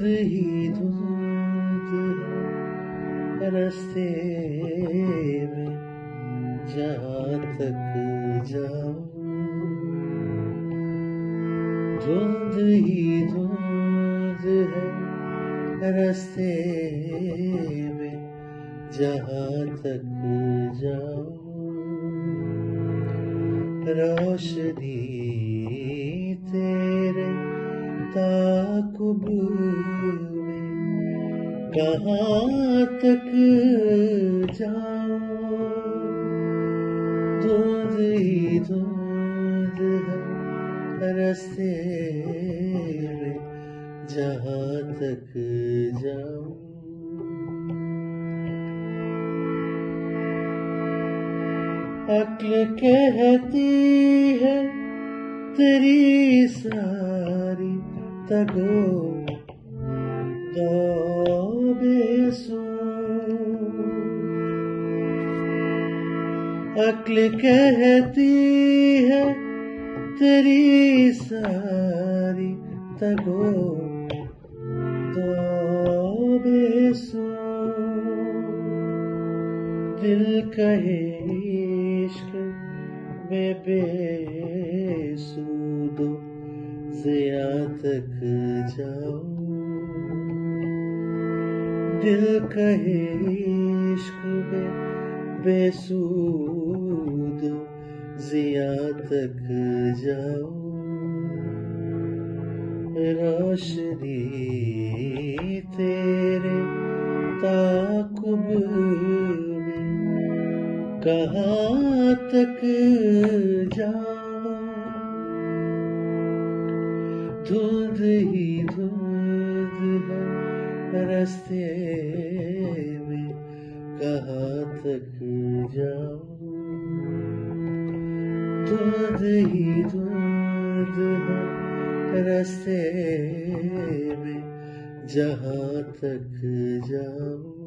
ही धुंध है रास्ते में जहाँ तक जाऊं, धुंध ही धुंध है रास्ते में जहाँ तक जाऊं, रोशनी तेरे ताक़ुब में कहाँ तक जाऊं, धुंध ही धुंध है रास्ते में जहाँ तक जाऊं। अक्ल कहती है तेरी सारी तगो दो बेसुध, अक्ल कहती है तेरी सारी तगो दो बेसुध, दिल कहे इश्क में बेसुदो ज़िया तक जाऊं, दिल कहे इश्क में बेसुदो ज़िया तक जाऊं, रोशनी तेरे ताक़ुब में कहाँ तक जाऊं, धुंध ही धुंध है रास्ते में कहाँ तक जाऊं, धुंध ही धुंध है रास्ते में जहाँ तक जाऊं।